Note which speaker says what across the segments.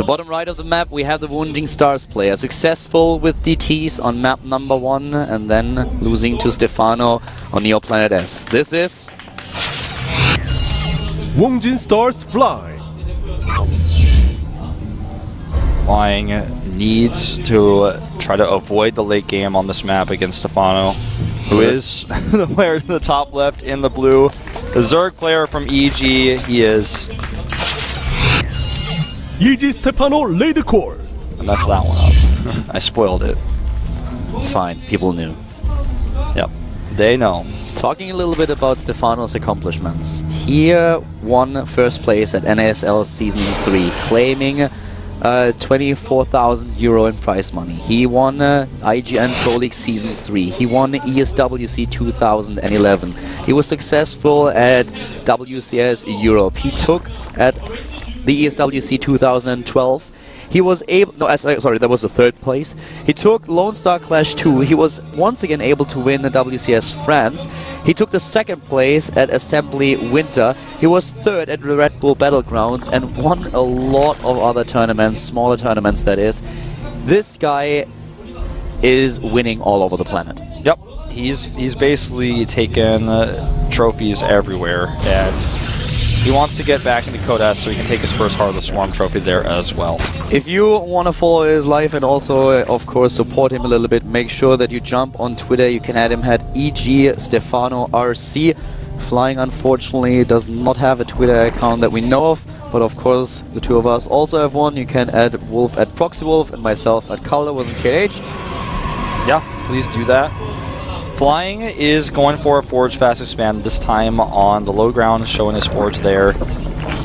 Speaker 1: The bottom right of the map, we have the Wounding Stars player, successful with DTs on map number 1 and then losing to Stephano on Neo Planet S. This is
Speaker 2: Wounding Stars Fly.
Speaker 3: Flying needs to try to avoid the late game on this map against Stephano, who is the player to the top left in the blue. The Zerg player from EG, he is.
Speaker 2: EG Stephano laid core.
Speaker 3: And that's that one up. I spoiled it.
Speaker 1: It's fine, people knew.
Speaker 3: Yep, they know.
Speaker 1: Talking a little bit about Stephano's accomplishments. He won first place at NASL Season 3, claiming 24,000 euro in prize money. He won IGN Pro League Season 3. He won ESWC 2011. He was successful at WCS Europe. He took at the ESWC 2012. He was able, no, sorry, that was the third place. He took Lone Star Clash 2. He was once again able to win the WCS France. He took the second place at Assembly Winter. He was third at the Red Bull Battlegrounds and won a lot of other tournaments, smaller tournaments that is. This guy is winning all over the planet.
Speaker 3: Yep, he's basically taken trophies everywhere, and he wants to get back into Code S so he can take his first Heart of the Swarm trophy there as well.
Speaker 1: If you want to follow his life and also, of course, support him a little bit, make sure that you jump on Twitter. You can add him at EG Stephano RC. Flying, unfortunately, does not have a Twitter account that we know of, but of course, the two of us also have one. You can add Wolf at ProxyWolf and myself at Calder with KH.
Speaker 3: Yeah, please do that. Flying is going for a Forge Fast Expand, this time on the low ground, showing his Forge there,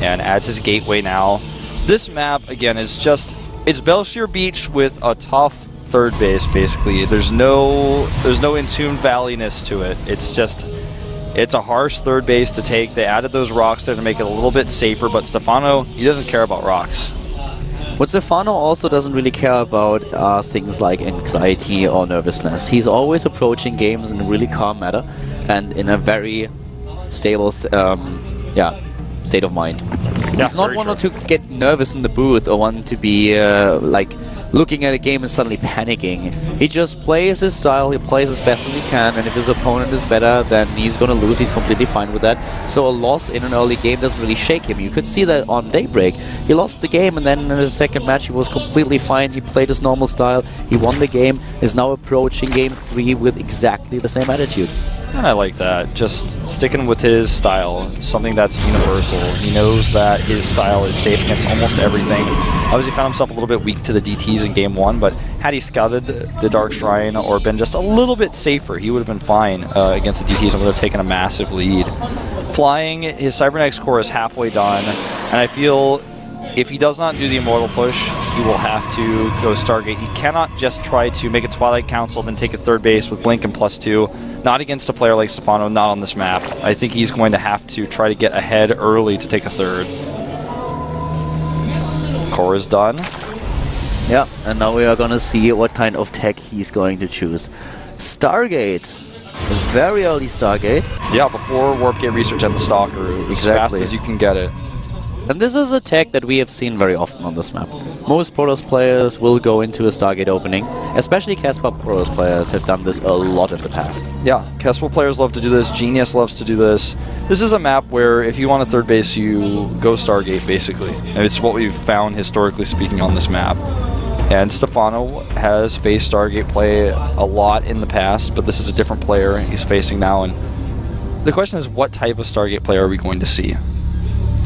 Speaker 3: and adds his Gateway now. This map, again, is just, it's Belshire Beach with a tough third base, basically. There's no Entombed Valleyness to it. It's just, it's a harsh third base to take. They added those rocks there to make it a little bit safer, but Stephano, he doesn't care about rocks.
Speaker 1: What Stephano also doesn't really care about are things like anxiety or nervousness. He's always approaching games in a really calm manner and in a very stable state of mind.
Speaker 3: Yeah,
Speaker 1: he's not one to get nervous in the booth or one to be like looking at a game and suddenly panicking. He just plays his style, he plays as best as he can, and if his opponent is better, then he's gonna lose. He's completely fine with that. So a loss in an early game doesn't really shake him. You could see that on Daybreak. He lost the game, and then in the second match he was completely fine. He played his normal style, he won the game, is now approaching game 3 with exactly the same attitude.
Speaker 3: And I like that. Just sticking with his style, something that's universal. He knows that his style is safe against almost everything. Obviously found himself a little bit weak to the DTs in game 1, but had he scouted the Dark Shrine or been just a little bit safer, he would have been fine against the DTs and would have taken a massive lead. Flying, his Cybernetics core is halfway done, and I feel if he does not do the Immortal push, he will have to go Stargate. He cannot just try to make a Twilight Council and then take a third base with Blink and +2. Not against a player like Stephano, not on this map. I think he's going to have to try to get ahead early to take a third. Core is done.
Speaker 1: Yeah, and now we are going to see what kind of tech he's going to choose. Stargate. A very early Stargate.
Speaker 3: Yeah, before Warp Gate Research and the Stalker. As fast as you can get it.
Speaker 1: And this is a tech that we have seen very often on this map. Most Protoss players will go into a Stargate opening, especially Caspar Protoss players have done this a lot in the past.
Speaker 3: Yeah, Caspar players love to do this, Genius loves to do this. This is a map where if you want a third base, you go Stargate, basically. And it's what we've found, historically speaking, on this map. And Stephano has faced Stargate play a lot in the past, but this is a different player he's facing now. And the question is, what type of Stargate player are we going to see?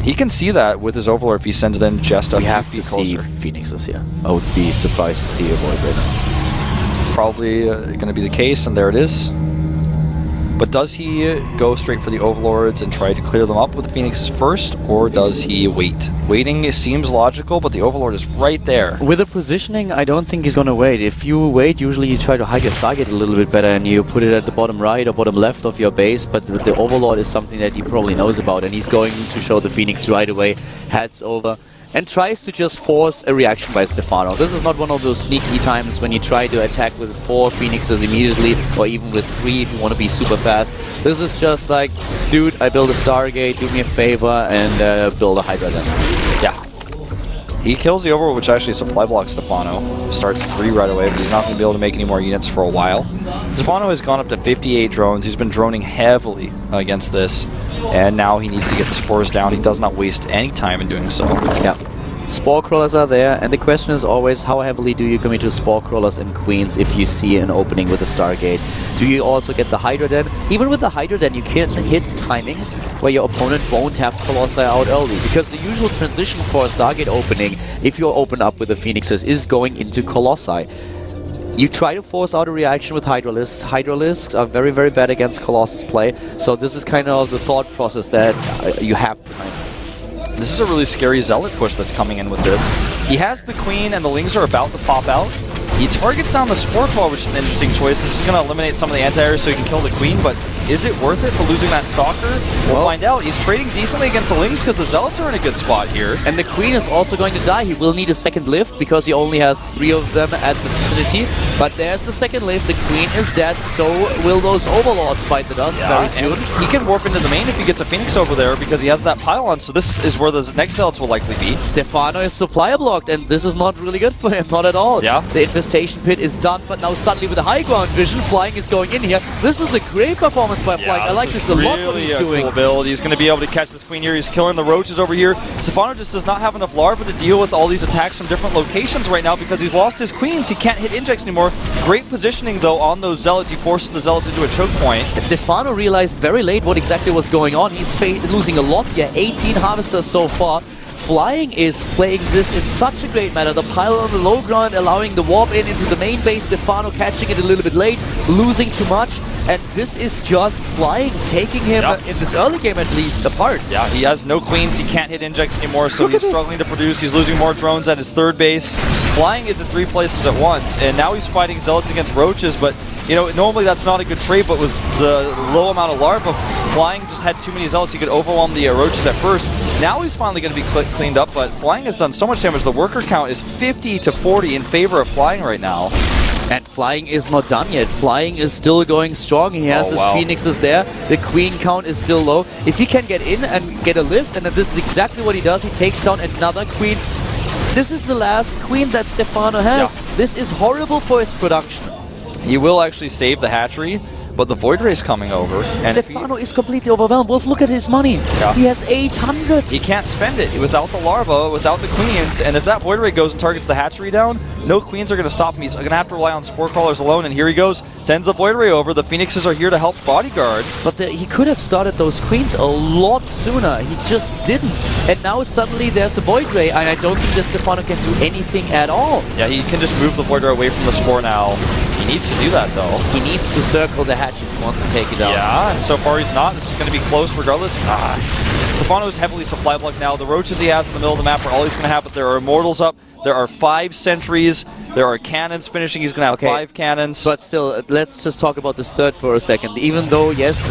Speaker 3: He can see that with his Overlord if he sends it in just a few feet closer.
Speaker 1: We have to see Phoenixes here. I would be surprised to see a Void right now.
Speaker 3: Probably going to be the case, and there it is. But does he go straight for the Overlords and try to clear them up with the Phoenixes first, or does he wait? Waiting seems logical, but the Overlord is right there.
Speaker 1: With the positioning, I don't think he's going to wait. If you wait, usually you try to hide your Stargate a little bit better and you put it at the bottom right or bottom left of your base, but the Overlord is something that he probably knows about, and he's going to show the Phoenix right away, heads over, and tries to just force a reaction by Stephano. This is not one of those sneaky times when you try to attack with 4 Phoenixes immediately, or even with 3 if you want to be super fast. This is just like, dude, I build a Stargate, do me a favor, and build a Hydra then.
Speaker 3: Yeah. He kills the Overwatch, which actually supply blocks Stephano. Starts 3 right away, but he's not going to be able to make any more units for a while. Stephano has gone up to 58 drones. He's been droning heavily against this, and now he needs to get the spores down. He does not waste any time in doing so.
Speaker 1: Yeah. Spore crawlers are there, and the question is always how heavily do you commit to spore crawlers and queens if you see an opening with a Stargate? Do you also get the Hydra Den? Even with the Hydra Den, you can hit timings where your opponent won't have Colossi out early, because the usual transition for a Stargate opening, if you open up with the Phoenixes, is going into Colossi. You try to force out a reaction with Hydralisks. Hydralisks are very, very bad against Colossus play, so this is kind of the thought process that you have behind.
Speaker 3: This is a really scary Zealot push that's coming in with this. He has the Queen and the Lings are about to pop out. He targets down the Spore Claw, which is an interesting choice. This is going to eliminate some of the anti-air so he can kill the Queen, but is it worth it for losing that Stalker? We'll find out. He's trading decently against the Lings because the Zealots are in a good spot here.
Speaker 1: And the Queen is also going to die. He will need a second lift because he only has 3 of them at the vicinity. But there's the second lift. The Queen is dead, so will those Overlords bite the dust very soon.
Speaker 3: He can warp into the main if he gets a Phoenix over there because he has that pylon, so this is where the next Zealots will likely be.
Speaker 1: Stephano is supply blocked, and this is not really good for him, not at all.
Speaker 3: Yeah.
Speaker 1: The Infestation Pit is done, but now suddenly with the high ground vision, Flying is going in here. This is a great performance by Flying. I like this a lot what he's doing.
Speaker 3: Cool build. He's going to be able to catch this Queen here. He's killing the Roaches over here. Stephano just does not have enough larva to deal with all these attacks from different locations right now because he's lost his Queens. He can't hit injects anymore. Great positioning, though, on those Zealots. He forces the Zealots into a choke point.
Speaker 1: Stephano realized very late what exactly was going on. He's losing a lot here. 18 Harvesters so far. Flying is playing this in such a great manner. The pylon on the low ground allowing the warp in into the main base. Stephano catching it a little bit late, losing too much. And this is just Flying taking him, in this early game at least, apart.
Speaker 3: Yeah, he has no Queens. He can't hit injects anymore, so he's struggling to produce. He's losing more drones at his third base. Flying is in 3 places at once, and now he's fighting Zealots against Roaches, but you know, normally that's not a good trade, but with the low amount of larva, Flying just had too many Zealots. He could overwhelm the Roaches at first. Now he's finally going to be cleaned up, but Flying has done so much damage. The worker count is 50 to 40 in favor of Flying right now.
Speaker 1: And Flying is not done yet. Flying is still going strong. He has his Phoenixes there. The Queen count is still low. If he can get in and get a lift, and this is exactly what he does, he takes down another Queen. This is the last Queen that Stephano has. Yeah. This is horrible for his production.
Speaker 3: He will actually save the hatchery, but the Void Ray's coming over. And
Speaker 1: Stephano is completely overwhelmed. Wolf, look at his money. Yeah. He has 800.
Speaker 3: He can't spend it without the larva, without the Queens, and if that Void Ray goes and targets the hatchery down, no Queens are going to stop him. He's going to have to rely on Spore Crawlers alone, and here he goes. Sends the Void Ray over. The Phoenixes are here to help bodyguard.
Speaker 1: But he could have started those Queens a lot sooner. He just didn't. And now suddenly there's a Void Ray, and I don't think that Stephano can do anything at all.
Speaker 3: Yeah, he can just move the Void Ray away from the Spore now. He needs to do that, though.
Speaker 1: He needs to circle the hatch if he wants to take it down.
Speaker 3: Yeah, and so far he's not. This is going to be close regardless. Stephano is heavily supply blocked now. The Roaches he has in the middle of the map are all he's going to have, but there are Immortals up. There are 5 sentries. There are cannons finishing. He's going to have 5 cannons.
Speaker 1: But still, let's just talk about this third for a second. Even though, yes,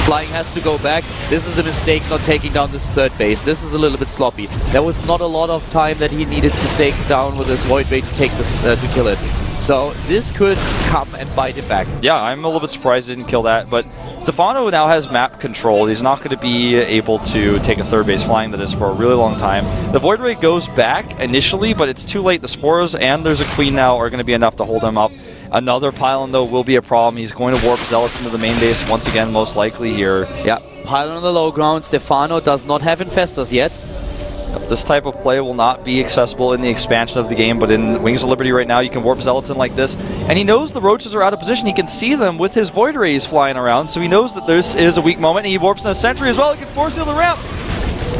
Speaker 1: Flying has to go back, this is a mistake not taking down this third base. This is a little bit sloppy. There was not a lot of time that he needed to stay down with his Void Ray to take this to kill it. So this could come and bite him back.
Speaker 3: Yeah, I'm a little bit surprised he didn't kill that, but Stephano now has map control. He's not going to be able to take a third base Flying that is for a really long time. The Void Ray goes back initially, but it's too late. The Spores and there's a Queen now are going to be enough to hold him up. Another pylon, though, will be a problem. He's going to warp Zealots into the main base once again, most likely here.
Speaker 1: Yeah, pylon on the low ground. Stephano does not have Infestors yet.
Speaker 3: This type of play will not be accessible in the expansion of the game, but in Wings of Liberty right now, you can warp Zealots in like this. And he knows the Roaches are out of position. He can see them with his Void Rays flying around, so he knows that this is a weak moment, and he warps in a sentry as well. He can force heal the ramp.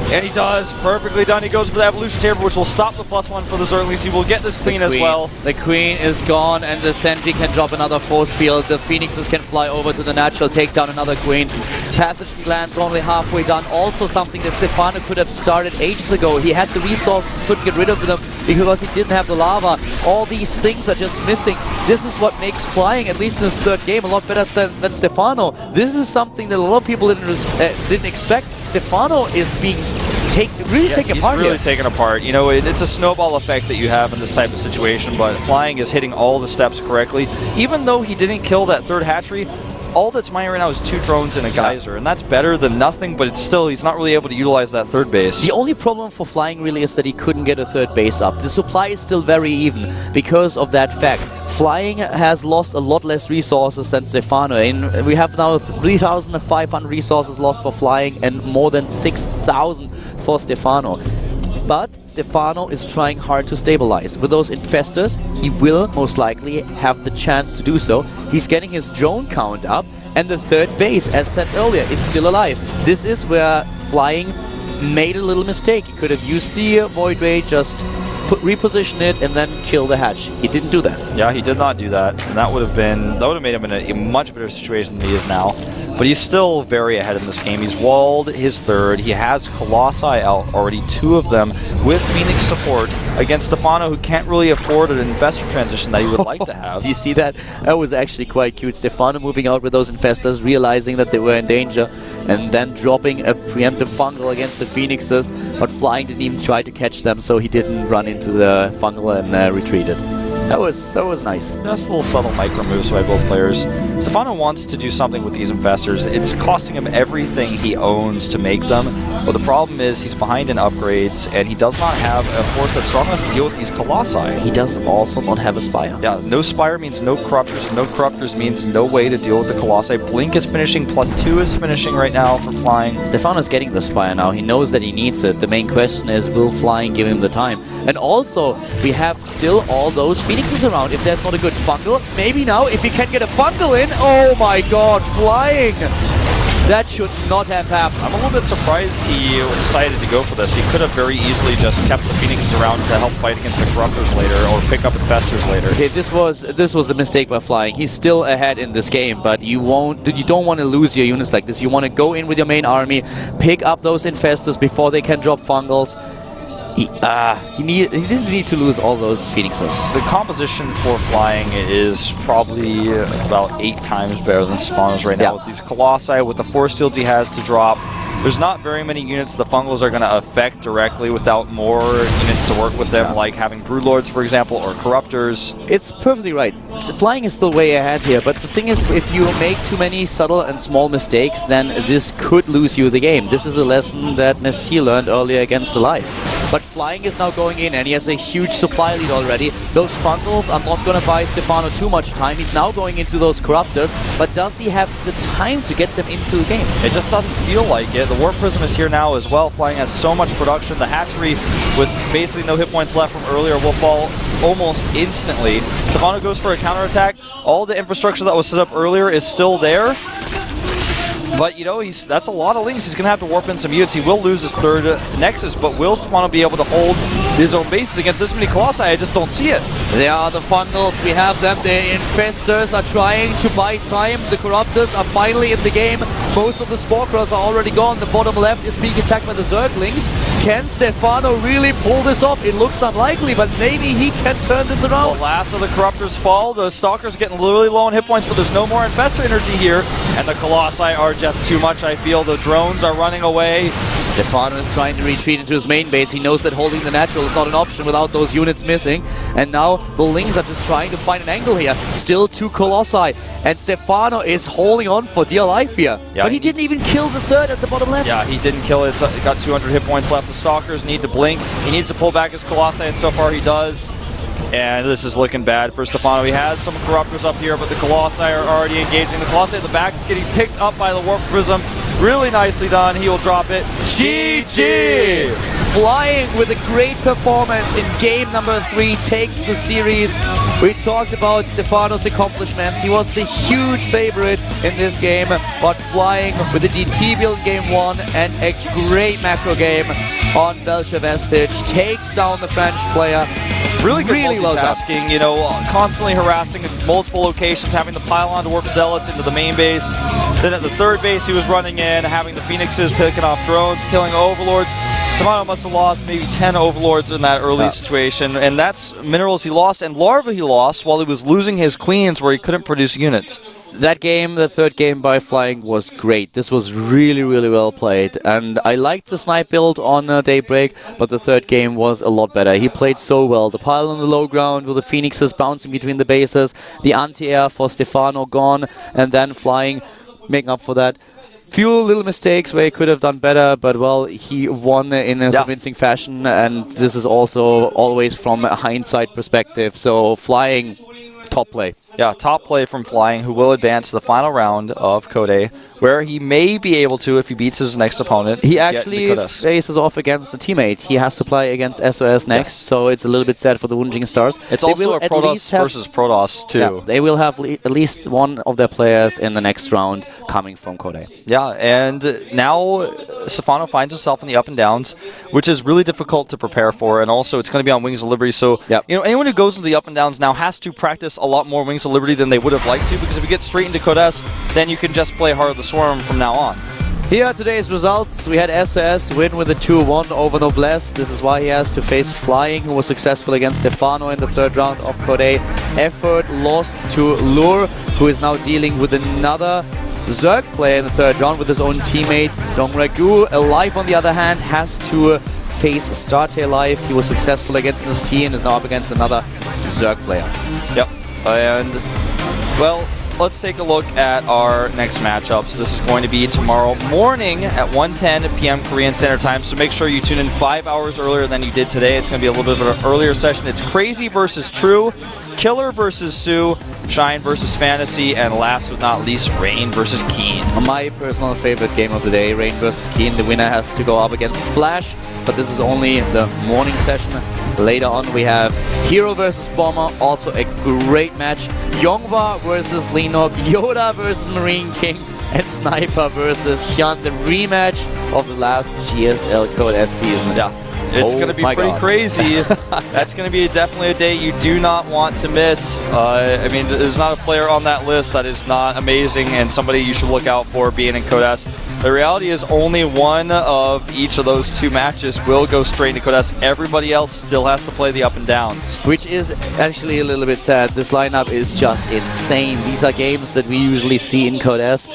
Speaker 3: And he does. Perfectly done. He goes for the Evolution Chamber, which will stop the +1 for the Zerglings. He will get this Queen as well.
Speaker 1: The Queen is gone, and the Sentry can drop another force field. The Phoenixes can fly over to the natural, take down another Queen. Pathogen Glance only halfway done. Also something that Stephano could have started ages ago. He had the resources, couldn't get rid of them because he didn't have the lava. All these things are just missing. This is what makes Flying, at least in this third game, a lot better than Stephano. This is something that a lot of people didn't expect. Stephano is being really taken apart.
Speaker 3: He's really taken apart. You know, it's a snowball effect that you have in this type of situation, but Flying is hitting all the steps correctly. Even though he didn't kill that third hatchery, all that's mining right now is 2 drones and a geyser, and that's better than nothing, but it's still, he's not really able to utilize that third base.
Speaker 1: The only problem for Flying really is that he couldn't get a third base up. The supply is still very even because of that fact. Flying has lost a lot less resources than Stephano, and we have now 3,500 resources lost for Flying and more than 6,000 for Stephano. But Stephano is trying hard to stabilize. With those infestors, he will most likely have the chance to do so. He's getting his drone count up, and the third base, as said earlier, is still alive. This is where Flying made a little mistake. He could have used the Void Ray, just reposition it, and then kill the hatch. He didn't do that.
Speaker 3: Yeah, he did not do that, and that would have made him in a much better situation than he is now. But he's still very ahead in this game. He's walled his third. He has Colossi out already, 2 of them, with Phoenix support against Stephano, who can't really afford an investor transition that he would like to have.
Speaker 1: Do you see that? That was actually quite cute. Stephano moving out with those infestors, realizing that they were in danger, and then dropping a preemptive fungal against the Phoenixes, but Flying didn't even try to catch them, so he didn't run into the fungal and retreated. That was nice.
Speaker 3: Just little subtle micro moves by both players. Stephano wants to do something with these infestors. It's costing him everything he owns to make them, but the problem is he's behind in upgrades, and he does not have a force that's strong enough to deal with these Colossi.
Speaker 1: He does also not have a Spire.
Speaker 3: Yeah, no Spire means no Corruptors. No Corruptors means no way to deal with the Colossi. Blink is finishing, +2 is finishing right now for Flying.
Speaker 1: Stephano's getting the Spire now. He knows that he needs it. The main question is, will Flying give him the time? And also, we have still all those Phoenixes around. If there's not a good fungal, maybe now, if he can get a fungal in, oh my god, Flying! That should not have happened.
Speaker 3: I'm a little bit surprised he decided to go for this. He could have very easily just kept the Phoenixes around to help fight against the Corruptors later, or pick up Infestors later.
Speaker 1: Okay, this was a mistake by Flying. He's still ahead in this game, but you don't want to lose your units like this. You want to go in with your main army, pick up those Infestors before they can drop fungals. He didn't need to lose all those Phoenixes.
Speaker 3: The composition for Flying is probably about 8 times better than Stephano's right now. With these Colossi, with the force fields he has to drop, there's not very many units the fungals are going to affect directly without more units to work with them, like having Broodlords, for example, or Corruptors.
Speaker 1: It's perfectly right. Flying is still way ahead here, but the thing is, if you make too many subtle and small mistakes, then this could lose you the game. This is a lesson that Nestea learned earlier against Alive. But Flying is now going in, and he has a huge supply lead already. Those fungals are not going to buy Stephano too much time. He's now going into those Corruptors, but does he have the time to get them into the game?
Speaker 3: It just doesn't feel like it. The Warp Prism is here now as well. Flying has so much production. The hatchery, with basically no hit points left from earlier, will fall almost instantly. Stephano goes for a counterattack. All the infrastructure that was set up earlier is still there. But, you know, that's a lot of links. He's going to have to warp in some units. He will lose his third Nexus, but will Stephano be able to hold his own bases against this many Colossi? I just don't see it.
Speaker 1: There are the fungals. We have them. The Infestors are trying to buy time. The Corruptors are finally in the game. Most of the Spore-Crows are already gone. The bottom left is being attacked by the Zerglings. Can Stephano really pull this off? It looks unlikely, but maybe he can turn this around.
Speaker 3: The last of the Corruptors fall. The Stalkers getting really low on hit points, but there's no more Infestor energy here. And the Colossi are just too much, I feel. The drones are running away.
Speaker 1: Stephano is trying to retreat into his main base. He knows that holding the natural is not an option without those units missing. And now the Lings are just trying to find an angle here. Still 2 Colossi. And Stephano is holding on for dear life here.
Speaker 3: Yeah,
Speaker 1: but he didn't even kill the third at the bottom left.
Speaker 3: Yeah, he didn't kill it. He got 200 hit points left. The Stalkers need to blink. He needs to pull back his Colossi, and so far he does. And this is looking bad for Stephano. He has some Corruptors up here, but the Colossi are already engaging. The Colossi at the back getting picked up by the Warp Prism. Really nicely done. He will drop it. GG!
Speaker 1: Flying with a great performance in game number 3 takes the series. We talked about Stephano's accomplishments. He was the huge favorite in this game, but Flying with the DT build in game 1 and a great macro game on Belcher Vestige takes down the French player.
Speaker 3: Really good
Speaker 1: well done.
Speaker 3: multitasking, you know, constantly harassing in multiple locations, having the pylon to warp Zealots into the main base. Then at the third base he was running in, having the Phoenixes picking off drones, killing Overlords. Stephano must have lost maybe 10 Overlords in that early situation, and that's minerals he lost and larvae he lost while he was losing his queens where he couldn't produce units.
Speaker 1: that game, the third game by Flying, was great. This was really, really well played. And I liked the snipe build on Daybreak, but the third game was a lot better. He played so well. The pile on the low ground with the Phoenixes bouncing between the bases, the anti-air for Stephano gone, and then Flying making up for that. Few little mistakes where he could have done better, but well, he won in a convincing fashion, and this is also always from a hindsight perspective. So Flying, top play.
Speaker 3: Yeah, top play from Flying, who will advance to the final round of Code, where he may be able to, if he beats his next opponent,
Speaker 1: he actually faces off against a teammate. He has to play against SOS next, so it's a little bit sad for the Wunjing Stars.
Speaker 3: It's also a Protoss versus Protoss, too.
Speaker 1: Yeah, they will have at least one of their players in the next round coming from Code.
Speaker 3: Yeah, and now Stephano finds himself in the up and downs, which is really difficult to prepare for, and also it's going to be on Wings of Liberty, so you know, anyone who goes into the up and downs now has to practice a lot more Wings of Liberty than they would have liked to, because if you get straight into Code S, then you can just play Heart of the Swarm from now on.
Speaker 1: Here are today's results. We had SOS win with a 2-1 over Noblesse. This is why he has to face Flying, who was successful against Stephano in the third round of Code. Effort lost to Lure, who is now dealing with another Zerg player in the third round with his own teammate. Domragu, Alive on the other hand, has to face Startail Live. He was successful against this team and is now up against another Zerg player.
Speaker 3: Yep, and well, let's take a look at our next matchups. This is going to be tomorrow morning at 1:10 p.m. Korean Standard Time, so make sure you tune in 5 hours earlier than you did today. It's going to be a little bit of an earlier session. It's Crazy versus True, Killer versus Sue, Shine versus Fantasy, and last but not least, Rain versus Keen.
Speaker 1: My personal favorite game of the day, Rain versus Keen. The winner has to go up against Flash, but this is only the morning session. Later on we have Hero versus Bomber, also a great match. Yongwa versus Linok, Yoda versus Marine King, and Sniper versus Hyun, the rematch of the last GSL Code S season.
Speaker 3: Yeah, it's going to be pretty crazy. That's going to be definitely a day you do not want to miss. I mean, there's not a player on that list that is not amazing and somebody you should look out for being in Code S. The reality is only one of each of those two matches will go straight into Code S. Everybody else still has to play the up and downs.
Speaker 1: Which is actually a little bit sad. This lineup is just insane. These are games that we usually see in Code S.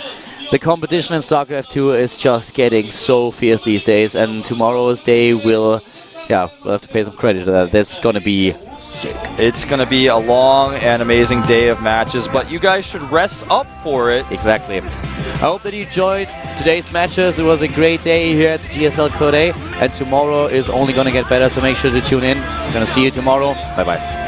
Speaker 1: The competition in StarCraft 2 is just getting so fierce these days, and tomorrow's day will, we'll have to pay them credit to that. That's going to be sick.
Speaker 3: It's going to be a long and amazing day of matches, but you guys should rest up for it.
Speaker 1: Exactly. I hope that you enjoyed today's matches. It was a great day here at the GSL Code, and tomorrow is only going to get better, so make sure to tune in. I'm going to see you tomorrow. Bye-bye.